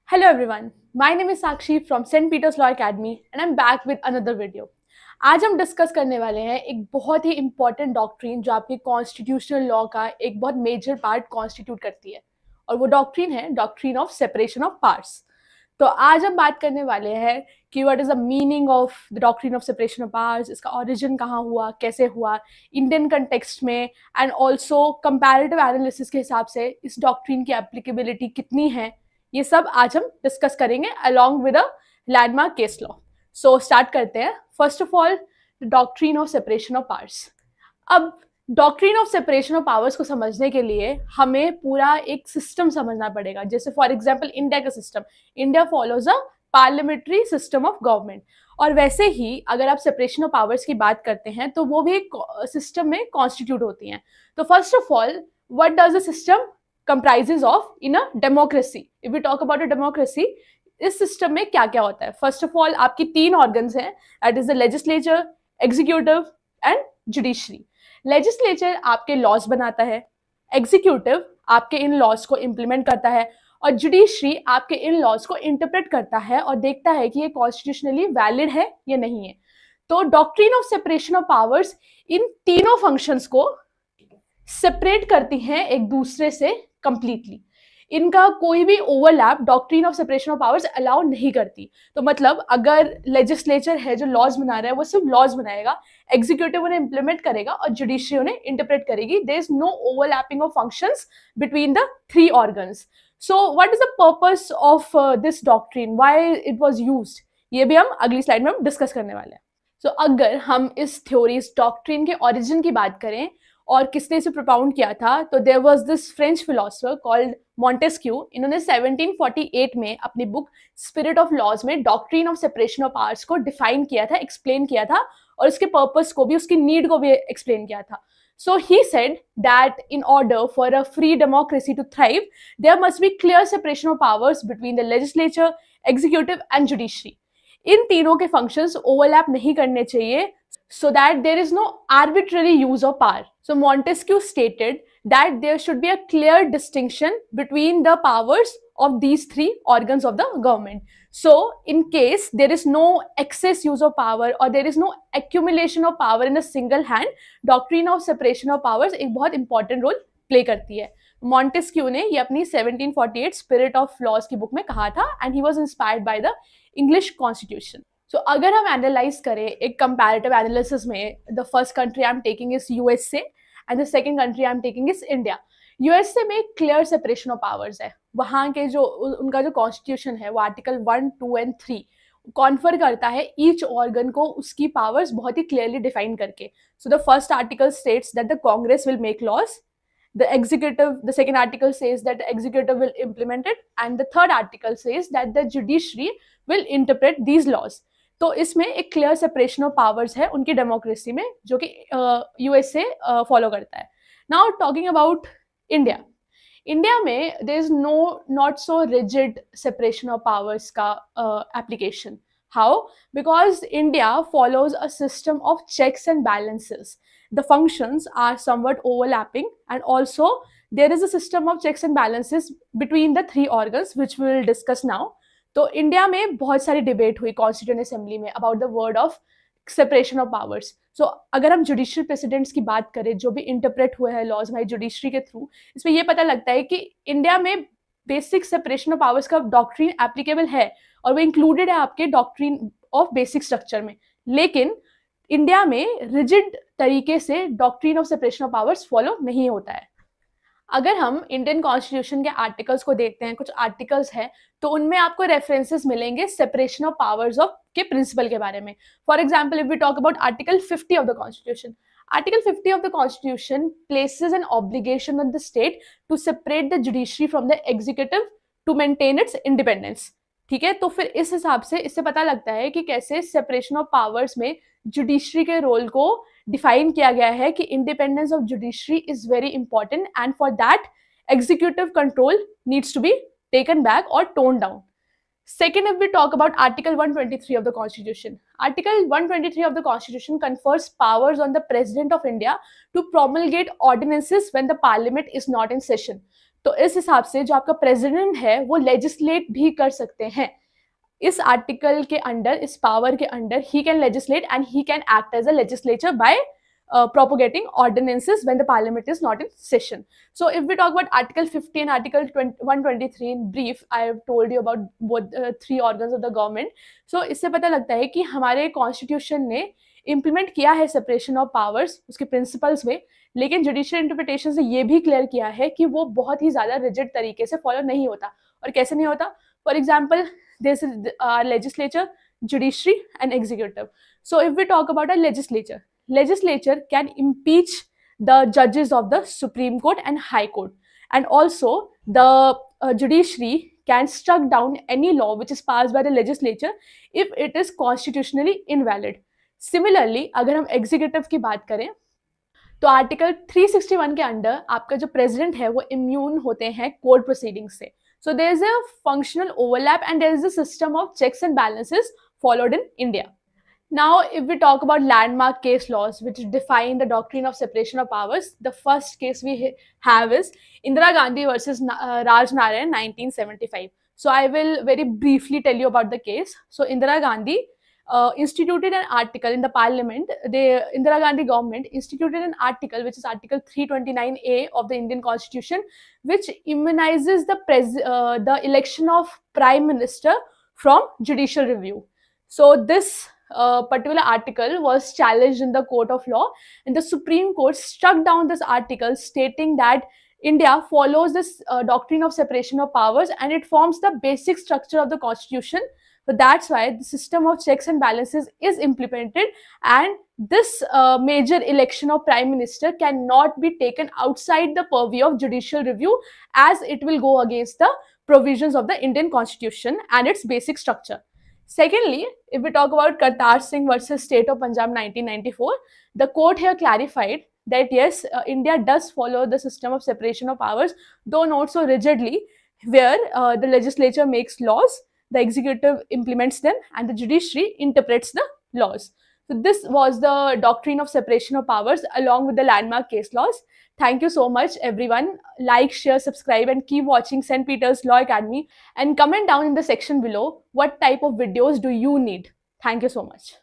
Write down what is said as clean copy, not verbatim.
Hello everyone, my name is Sakshi from St. Peter's Law Academy and I'm back with another video. आज हम discuss करने वाले हैं एक बहुत ही इंपॉर्टेंट डॉक्ट्रिन जो आपके कॉन्स्टिट्यूशनल लॉ का एक बहुत मेजर पार्ट कॉन्स्टिट्यूट करती है और वो डॉक्ट्रिन है doctrine of separation of powers. तो आज हम बात करने वाले हैं कि what is the meaning of the doctrine of separation of powers, इसका ओरिजिन कहाँ हुआ, कैसे हुआ इंडियन कंटेक्स्ट में, एंड ऑल्सो कंपैरेटिव एनालिसिस के हिसाब से इस डॉक्ट्रिन की एप्लीकेबिलिटी कितनी है। ये सब आज हम डिस्कस करेंगे along with a landmark case law. So start करते हैं। First of all the doctrine of separation of powers. अब doctrine of separation of powers को समझने के लिए हमें पूरा एक सिस्टम समझना पड़ेगा। जैसे फॉर एग्जांपल इंडिया का system, India follows a parliamentary system of government, और वैसे ही अगर आप सेपरेशन ऑफ पावर्स की बात करते हैं तो वो भी एक सिस्टम में कॉन्स्टिट्यूट होती हैं। तो first of all what does the system comprises of in a democracy. If we talk about a democracy, इस सिस्टम में क्या क्या होता है? फर्स्ट ऑफ ऑल आपकी तीन ऑर्गन्स हैं, that is the legislature, executive and judiciary. Legislature आपके लॉज बनाता है, एग्जीक्यूटिव आपके इन लॉज को इम्प्लीमेंट करता है, और जुडिशरी आपके इन लॉज को इंटरप्रेट करता है और देखता है कि ये कॉन्स्टिट्यूशनली वैलिड है या नहीं है। तो doctrine of separation of powers in तीनों फंक्शंस को सेपरेट करती हैं एक दूसरे से कंप्लीटली। इनका कोई भी overlap doctrine of separation of powers allow नहीं करती। तो मतलब अगर लेजिस्लेचर है जो लॉज बना रहा है वो सिर्फ लॉज बनाएगा, एग्जीक्यूटिव उन्हें इंप्लीमेंट करेगा और जुडिशरी उन्हें इंटरप्रेट करेगी। There is no overlapping of functions between the three organs. So what is the purpose of this doctrine, why it was used, ये भी हम अगली स्लाइड में हम डिस्कस करने वाले हैं। सो अगर हम इस थ्योरी, इस डॉक्ट्रिन के ओरिजिन की बात करें और किसने इसे प्रोपाउंड किया था, तो there was this French philosopher called Montesquieu. इन्होंने 1748 में अपनी बुक स्पिरिट ऑफ लॉज में doctrine of separation of powers को डिफाइन किया था, एक्सप्लेन किया था, और उसके पर्पस को भी, उसकी नीड को भी एक्सप्लेन किया था। So he said that in order for a free democracy to thrive, there must be clear separation of powers between the legislature, executive and judiciary. इन तीनों के फंक्शंस ओवरलैप नहीं करने चाहिए, so that there is no arbitrary use of power. So Montesquieu stated that there should be a clear distinction between the powers of these three organs of the government. So in case there is no excess use of power or there is no accumulation of power in a single hand, doctrine of separation of powers एक बहुत important role play करती है। Montesquieu ने ये अपनी 1748 spirit of laws की book में कहा था, and he was inspired by the English constitution. So अगर हम एनालाइज करें एक कंपैरेटिव एनालिसिस में, the first country I am taking is USA and the second country I am taking is India. USA में clear separation of powers है। वहाँ के जो उनका जो कॉन्स्टिट्यूशन है वो आर्टिकल 1, 2 एंड 3 कॉन्फर करता है ईच ऑर्गन को उसकी पावर्स बहुत ही क्लियरली डिफाइन करके। So the first article states that the Congress will make laws, the second article says that the executive will implement it, and the third article says that the judiciary will interpret these laws. तो इसमें एक clear separation of powers है उनकी democracy में, जो कि USA follow करता है। Now talking about India, India में there is not so rigid separation of powers का application. How? Because India follows a system of checks and balances. The functions are somewhat overlapping, and also there is a system of checks and balances between the three organs which we will discuss now. तो India में बहुत सारी debate हुई constituent assembly में about the word of separation of powers. So अगर हम judicial presidents की बात करें जो भी इंटरप्रेट हुए हैं लॉज हमारी जुडिशरी के थ्रू, इसमें यह पता लगता है कि इंडिया में बेसिक सेपरेशन ऑफ पावर्स का डॉक्ट्रिन एप्लीकेबल है और वो इंक्लूडेड है आपके डॉक्ट्रिन ऑफ बेसिक स्ट्रक्चर में। लेकिन इंडिया में रिजिड तरीके से doctrine of separation of powers follow नहीं होता है। अगर हम इंडियन कॉन्स्टिट्यूशन के आर्टिकल्स को देखते हैं, कुछ आर्टिकल्स हैं तो उनमें आपको रेफरेंसेस मिलेंगे सेपरेशन ऑफ पावर्स ऑफ के प्रिंसिपल के बारे में। For example if we talk about article 50 of the constitution, article 50 of the constitution places an obligation on the state to separate the judiciary from the executive to maintain its independence. ठीक है, तो फिर इस हिसाब से इससे पता लगता है कि कैसे सेपरेशन ऑफ पावर्स में जुडिशरी के रोल को डिफाइन किया गया है कि independence of judiciary is very important, and for that executive control needs to be taken back और tone down. Second, if we talk about Article 123 of the Constitution, Article 123 of the Constitution confers powers on the President of India to promulgate ordinances when the Parliament is not in session. तो इस हिसाब से जो आपका president है वो legislate भी कर सकते हैं। इस आर्टिकल के अंडर, इस पावर के under, he can legislate and he can act as a legislature by propagating ordinances when the parliament is not in session. So if we talk about article 50 and article 123 in brief, I have told you about both three organs of the government. So इससे पता लगता है कि हमारे constitution ने implement किया है separation of powers उसके प्रिंसिपल्स में, लेकिन जुडिशियल इंटरप्रिटेशन से ये भी क्लियर किया है कि वो बहुत ही ज़्यादा रिजिड तरीके से फॉलो नहीं होता। और कैसे नहीं होता? For example, this is legislature, judiciary and executive. So if we talk about a legislature can impeach the judges of the Supreme Court and High Court, and also the judiciary can struck down any law which is passed by the legislature if it is constitutionally invalid. Similarly, अगर हम executive की बात करें तो article 361 के under आपका जो president है वो इम्यून होते हैं कोर्ट प्रोसीडिंग से. So there is a functional overlap and there is a system of checks and balances followed in India. Now, if we talk about landmark case laws which define the doctrine of separation of powers, the first case we have is Indira Gandhi versus Raj Narayan, 1975. So I will very briefly tell you about the case. So Indira Gandhi instituted an article in the parliament. The Indira Gandhi government instituted an article which is article 329A of the Indian constitution, which immunizes the election of prime minister from judicial review. So this particular article was challenged in the court of law, and the Supreme Court struck down this article, stating that India follows this doctrine of separation of powers and it forms the basic structure of the constitution. So that's why the system of checks and balances is implemented, and this major election of prime minister cannot be taken outside the purview of judicial review, as it will go against the provisions of the Indian constitution and its basic structure. Secondly, if we talk about Kartar Singh versus State of Punjab 1994, the court here clarified that yes, India does follow the system of separation of powers, though not so rigidly, where the legislature makes laws, the executive implements them, and the judiciary interprets the laws. So this was the doctrine of separation of powers along with the landmark case laws. Thank you so much, everyone. Like, share, subscribe, and keep watching St. Peter's Law Academy. And comment down in the section below what type of videos do you need. Thank you so much.